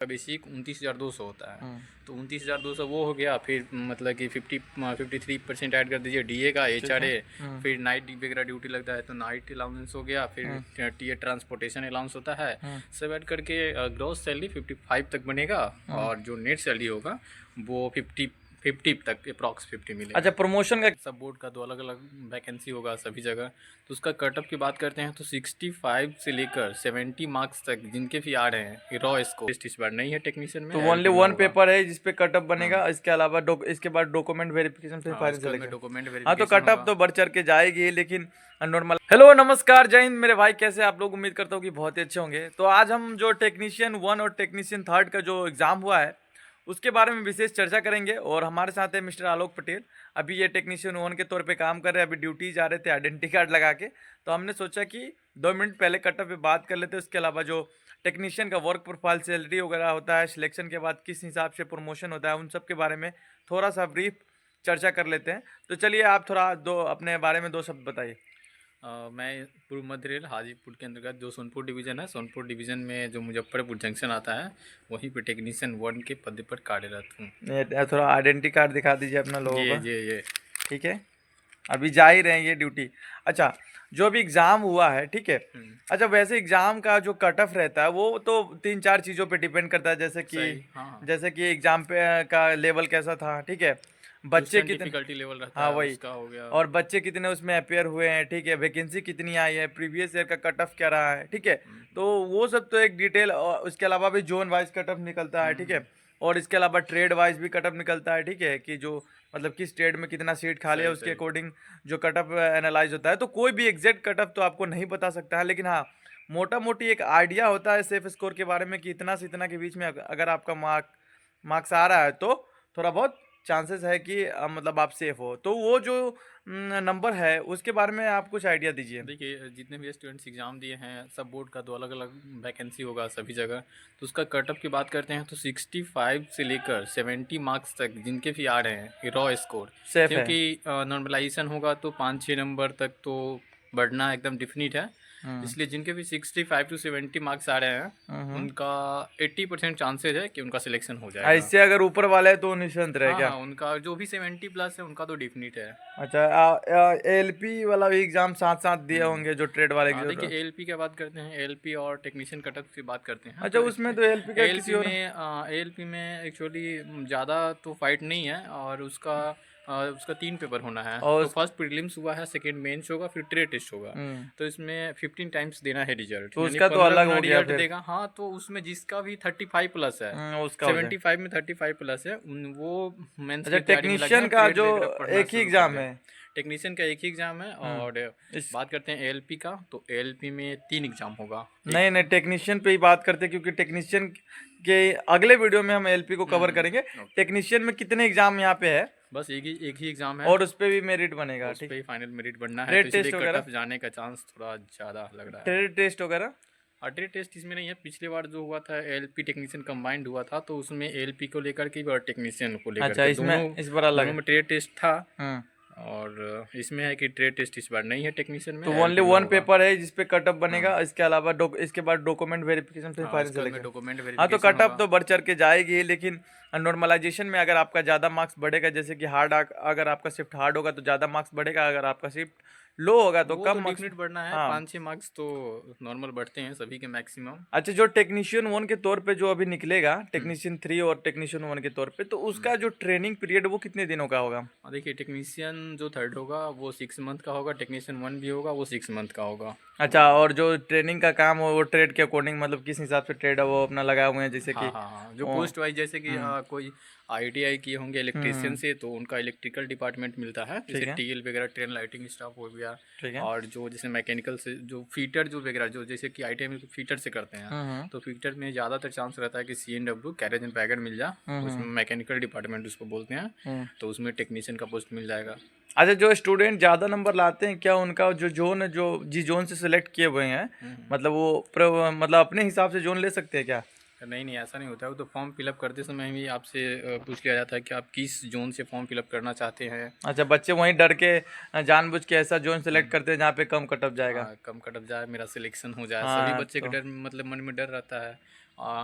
Basic 29,200 होता है। तो 29,200 वो हो गया। फिर मतलब कि 53% ऐड कर दीजिए डीए का, एचआरए, फिर नाइट वगैरह ड्यूटी लगता है तो नाइट अलाउंस हो गया, फिर टीए ट्रांसपोर्टेशन अलाउंस होता है। सब ऐड करके ग्रॉस सैलरी 55 तक बनेगा। और जो नेट सैलरी होगा वो 50 तक अप्रॉक्स 50 मिलेगा। अच्छा, प्रमोशन का सब बोर्ड का तो अलग अलग वैकेंसी होगा सभी जगह। तो उसका कटअप की बात करते हैं तो 65 से लेकर 70 मार्क्स तक जिनके भी आ रहे हैं रॉ स्कोर इस बार नहीं है टेक्नीशियन में। तो ओनली वन पेपर है जिसपे कटअप बनेगा। इसके अलावा इसके बाद डॉक्यूमेंट वेरिफिकेशन फिर फाइनल सिलेक्शन। डॉक्यूमेंट हाँ, तो वेरिफिकेशन कटअप होगा। तो बढ़ चढ़ के जाएगी, लेकिन नॉर्मल। हेलो नमस्कार, जय हिंद मेरे भाई, कैसे आप लोग? उम्मीद करता हूँ कि बहुत ही अच्छे होंगे। तो आज हम जो टेक्नीशियन 1 और टेक्नीशियन 3 का जो एग्ज़ाम हुआ है उसके बारे में विशेष चर्चा करेंगे। और हमारे साथ है मिस्टर आलोक पटेल। अभी ये टेक्नीशियन 1 के तौर पे काम कर रहे हैं, अभी ड्यूटी जा रहे थे आइडेंटिटी कार्ड लगा के। तो हमने सोचा कि 2 मिनट पहले कटअप पे बात कर लेते हैं। उसके अलावा जो टेक्नीशियन का वर्क प्रोफाइल, सैलरी वगैरह होता है, सिलेक्शन के बाद किस हिसाब से प्रमोशन होता है, उन सब के बारे में थोड़ा सा ब्रीफ चर्चा कर लेते हैं। तो चलिए आप थोड़ा अपने बारे में 2 शब्द बताइए। मैं पूर्व मध्य रेल हाजीपुर के अंतर्गत जो सोनपुर डिवीज़न है, सोनपुर डिवीज़न में जो मुजफ्फरपुर जंक्शन आता है वहीं पे टेक्नीशियन 1 के पद पर कार्यरत हूँ। ये थोड़ा आइडेंटिटी कार्ड दिखा दीजिए अपना लोगों का। ये ठीक है, अभी जा ही रहे हैं ये ड्यूटी। अच्छा, जो अभी एग्ज़ाम हुआ है, ठीक है। अच्छा, वैसे एग्ज़ाम का जो कट ऑफ रहता है वो तो 3-4 चीज़ों पे डिपेंड करता है, जैसे कि सही, हाँ। जैसे कि एग्ज़ाम पे का लेवल कैसा था, ठीक है। बच्चे कितने, डिफिकल्टी लेवल रहता हाँ है वही, उसका हो गया। और बच्चे कितने उसमें अपेयर हुए हैं, ठीक है। वैकेंसी कितनी आई है, प्रीवियस ईयर का कट ऑफ क्या रहा है, ठीक है। तो वो सब तो एक डिटेल। और उसके अलावा भी जोन वाइज कट ऑफ निकलता है, ठीक है। और इसके अलावा ट्रेड वाइज भी कट ऑफ निकलता है, ठीक है, कि जो मतलब किस ट्रेड में कितना सीट खाली है उसके अकॉर्डिंग जो कट ऑफ एनालाइज होता है। तो कोई भी एग्जैक्ट कट ऑफ तो आपको नहीं बता सकता है, लेकिन हाँ, मोटा मोटी एक आइडिया होता है सेफ स्कोर के बारे में कि इतना से इतना के बीच में अगर आपका मार्क्स आ रहा है तो थोड़ा बहुत चांसेस है कि मतलब आप सेफ हो। तो वो जो नंबर है उसके बारे में आप कुछ आइडिया दीजिए। देखिए, जितने भी स्टूडेंट्स एग्ज़ाम दिए हैं सब बोर्ड का तो अलग अलग वैकेंसी होगा सभी जगह। तो उसका कटअप की बात करते हैं तो 65 से लेकर 70 मार्क्स तक जिनके भी आ रहे हैं रॉ स्कोर, सेफ है। क्योंकि नॉर्मलाइजेशन होगा तो 5-6 नंबर तक तो बढ़ना एकदम डिफिनिट है। इसलिए जिनके भी 65 to 70 मार्क्स आ रहे हैं उनका 80% चांसेज है कि उनका सिलेक्शन हो जाएगा। ऐसे अगर ऊपर वाले है तो निश्चिंत रहे क्या? हाँ, उनका जो भी 70 प्लस है उनका तो डिफिनिट है। अच्छा, एलपी वाला भी एग्जाम साथ साथ दिए होंगे जो ट्रेड वाले हाँ, जो देखिए एएलपी की बात करते हैं, एएलपी और टेक्नीशियन कटअप की बात करते हैं अच्छा, तो उसमें इसमें तो एलपी का किसी और एएलपी में एक्चुअली ज़्यादा तो फाइट नहीं है। और उसका 3 पेपर होना है। और तो फर्स्ट प्रीलिम्स हुआ है, सेकंड मेंस होगा, फिर ट्रे टेस्ट होगा। तो इसमें 15 टाइम्स देना है रिजल्ट, तो यानी उसका तो 15 अलग गुना हो गया रिजल्ट फिर। देगा। हाँ, तो उसमें जिसका भी 35 प्लस है, उसका हो जाए। 75 में 35 प्लस है, वो मेंस अच्छा, की तैयारी में लगे टेक्नीशियन हैं, का ट्रेड जो वगैरह पढ़ना एक ही शुरू कर एग्जाम दिया। है। टेक्नीशियन का एक ही एग्ज़ाम है। और इस बात करते हैं एएलपी का, तो एएलपी में 3 एग्ज़ाम होगा। नहीं नहीं, टेक्नीशियन पे ही बात करते हैं, क्योंकि टेक्नीशियन के अगले वीडियो में हम एलपी को कवर करेंगे। टेक्नीशियन में कितने एग्जाम यहाँ पे है? बस एक ही एग्ज़ाम है। और उस पे भी मेरिट बनेगा, उस ठीक। पे ही फाइनल मेरिट बनना है, तो ट्रेड इसलिए टेस्ट कट वगैरह, ऑफ जाने का चांस थोड़ा ज़्यादा लग रहा है। ट्रेड टेस्ट वगैरह। और ट्रेड टेस्ट इसमें नहीं है। पिछले बार जो हुआ था एएलपी टेक्नीशियन कंबाइंड हुआ था, तो उसमें एएलपी को लेकर के भी और टेक्नीशियन को लेकर अच्छा, के इसमें दोनों इस बार अलग दोनों है। में ट्रेड टेस्ट था। हम्म। और इसमें है कि ट्रेड टेस्ट इस बार नहीं है टेक्नीशियन में, तो ओनली एएलपी में वन होगा। पेपर है जिसपे कटअप बनेगा। इसके अलावा इसके बाद डॉक्यूमेंट वेरिफिकेशन फिर हाँ, फाइनल उसके बाद में सिलेक्शन। डॉक्यूमेंट हाँ, तो वेरिफिकेशन कटअप होगा। तो बढ़ चढ़ के जाएगी, लेकिन नॉर्मलाइजेशन में अगर आपका ज़्यादा मार्क्स बढ़ेगा, जैसे कि हार्ड, अगर आपका शिफ्ट हार्ड होगा तो ज़्यादा मार्क्स बढ़ेगा, अगर आपका शिफ्ट लो होगा तो वो कम तो मार्क्स। डिफिनिट बढ़ना है, हाँ। 5-6 मार्क्स तो नॉर्मल बढ़ते हैं सभी के मैक्सिमम। अच्छा, जो टेक्नीशियन 1 के तौर पे जो अभी निकलेगा, टेक्नीशियन 3 और टेक्नीशियन 1 के तौर पे, तो उसका जो ट्रेनिंग पीरियड वो कितने दिनों का होगा? और देखिए, टेक्नीशियन जो थर्ड होगा वो 6 मंथ का होगा, टेक्नीशियन 1 भी होगा वो 6 मंथ का होगा। अच्छा, और जो ट्रेनिंग का काम हो वो ट्रेड के अकॉर्डिंग, मतलब किस हिसाब से ट्रेड है वो अपना लगाए हुए हैं, जैसे हाँ कि हाँ हाँ, जो वो। पोस्ट वाइज जैसे कि कोई आईटीआई किए होंगे इलेक्ट्रीशियन से, तो उनका इलेक्ट्रिकल डिपार्टमेंट मिलता है, जैसे ठीक है, टीएल वगैरह, ट्रेन लाइटिंग स्टाफ हो गया। ठीक है। और जो जैसे मैकेनिकल से जो फीटर जो वगैरह, जो जैसे कि आईटीआई में फीटर से करते हैं, तो फीटर में ज़्यादातर चांस रहता है कि सीएनडब्ल्यू कैरेज एंड वैगन मिल जाए, उसमें मैकेनिकल डिपार्टमेंट उसको बोलते हैं, तो उसमें टेक्नीशियन का पोस्ट मिल जाएगा। अच्छा, जो स्टूडेंट ज़्यादा नंबर लाते हैं, क्या उनका जो जोन है, जो जिस जोन से सिलेक्ट किए हुए हैं, मतलब वो मतलब अपने हिसाब से जोन ले सकते हैं क्या? नहीं नहीं, ऐसा नहीं होता है। वो तो फॉर्म फिलअप करते समय ही आपसे पूछ लिया जाता है कि आप किस जोन से फॉर्म फिलअप करना चाहते हैं। अच्छा, बच्चे वहीं डर के जानबूझ के ऐसा जोन सेलेक्ट करते हैं जहाँ पे कम कटअप जाएगा। कम कटअप जाए, मेरा सिलेक्शन हो जाए, सभी हाँ, बच्चे के तो डर मतलब मन में डर रहता है।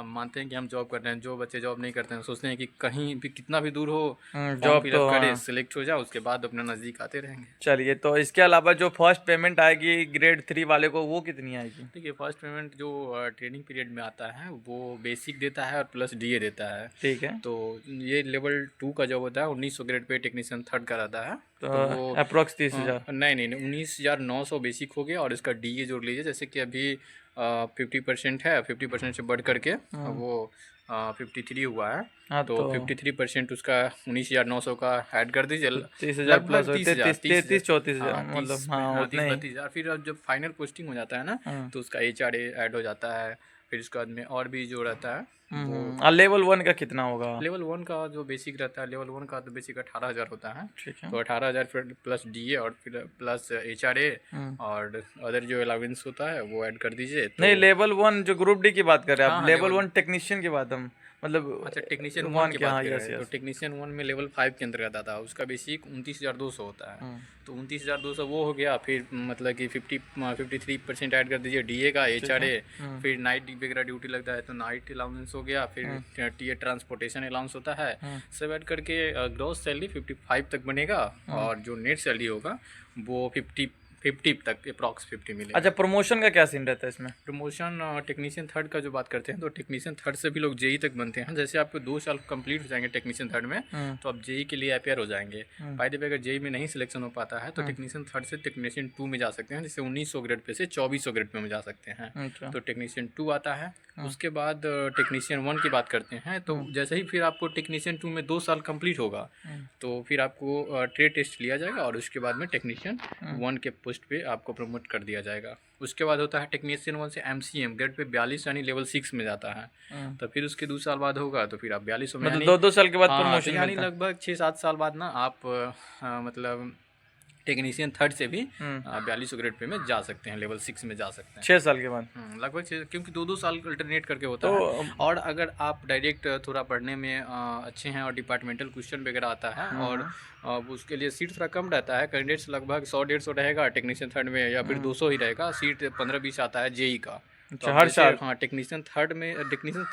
मानते हैं कि हम जॉब कर रहे हैं। जो बच्चे जॉब नहीं करते हैं सोचते हैं कि कहीं भी कितना भी दूर हो जॉब फॉर्म फिलअप तो करे, हाँ। सिलेक्ट हो जाए, उसके बाद अपने नज़दीक आते रहेंगे। चलिए, तो इसके अलावा जो फर्स्ट पेमेंट आएगी ग्रेड 3 वाले को, वो कितनी आएगी? देखिए फर्स्ट पेमेंट जो ट्रेनिंग पीरियड में आता है वो बेसिक देता है और प्लस डीए देता है। ठीक है। तो ये लेवल 2 का जॉब होता है 1900 ग्रेड पे टेक्नीशियन थर्ड का रहता है। तो वो अप्रोक्स 30,000। नहीं 19,900 बेसिक हो गया और इसका डीए जोड़ लीजिए। जैसे कि अभी 50% है, 50% से बढ़ करके वो 53 हुआ है। हाँ, तो 53% उसका 19,900 का ऐड कर दीजिए, 30,000 प्लस 30,000 34,000 मतलब हाँ उतना ही। 30,000। फिर अब जब फाइनल पोस्टिंग हो जाता है ना तो उसका HRA ऐड हो जाता है। फिर उसके बाद में और भी जो रहता है वो और लेवल 1 का कितना होगा? लेवल 1 का जो बेसिक रहता है, लेवल 1 का तो बेसिक 18,000 होता है। ठीक है। तो 18,000 फिर प्लस डीए और फिर प्लस HRA और अदर जो अलाउंस होता है वो ऐड कर दीजिए। तो नहीं, लेवल 1 जो ग्रुप डी की बात कर रहे हैं आप, हाँ, लेवल 1 टेक्नीशियन की बात हम मतलब अच्छा टेक्नीशियन 1 वन की के, बात हाँ, कर यस रहे हैं। तो यस। टेक्नीशियन 1 में लेवल 5 के अंतर्गत आता है। उसका बेसिक 29,200 होता है। तो 29,200 वो हो गया। फिर मतलब कि 53% ऐड कर दीजिए डीए का, HRA, फिर नाइट वगैरह ड्यूटी लगता है तो नाइट अलाउंस हो गया। फिर टीए ट्रांसपोर्टेशन अलाउंस होता है। सब ऐड करके ग्रॉस सैलरी 55 तक बनेगा और जो नेट सैलरी होगा वो 50 तक अप्रॉक्स 50 मिलेगा। अच्छा, प्रमोशन का क्या सीन रहता है इसमें? प्रमोशन टेक्नीशियन थर्ड का जो बात करते हैं तो टेक्नीशियन थर्ड से भी लोग जेई तक बनते हैं। जैसे आपको 2 साल कंप्लीट हो जाएंगे टेक्नीशियन थर्ड में तो आप जेई के लिए अपेयर हो जाएंगे। बाय द वे अगर जेई में नहीं सिलेक्शन हो पाता है तो टेक्नीशियन थर्ड से टेक्नीशियन 2 में जा सकते हैं। जैसे 1900 ग्रेड पे से 2400 ग्रेड पे में जा सकते हैं। अच्छा। तो टेक्नीशियन 2 आता है। उसके बाद टेक्नीशियन 1 की बात करते हैं तो जैसे ही फिर आपको टेक्नीशियन 2 में 2 साल कंप्लीट होगा तो फिर आपको ट्रेड टेस्ट लिया जाएगा और उसके बाद में टेक्नीशियन 1 के पोस्ट पे आपको प्रमोट कर दिया जाएगा। उसके बाद होता है टेक्नीशियन 1 से MCM ग्रेड पे 42 यानी लेवल 6 में जाता है। तो फिर उसके 2 साल बाद होगा तो फिर आप 42 में मतलब 2-2 साल के बाद हाँ, तो प्रमोशन यानी मिलता है। लगभग 6-7 साल बाद ना आप मतलब टेक्नीशियन थर्ड से भी 42 ग्रेड पे में जा सकते हैं, लेवल 6 में जा सकते हैं 6 साल के बाद। लगभग क्योंकि 2-2 साल अल्टरनेट करके होता तो है। और अगर आप डायरेक्ट थोड़ा पढ़ने में अच्छे हैं और डिपार्टमेंटल क्वेश्चन वगैरह आता है और उसके लिए सीट थोड़ा कम रहता है। कैंडिडेट्स लगभग 100-150 रहेगा टेक्नीशियन थर्ड में या फिर 200 ही रहेगा। सीट 15-20 आता है जेई का। अच्छा, हर साल? हाँ टेक्नीशियन थर्ड में टेक्नीशियन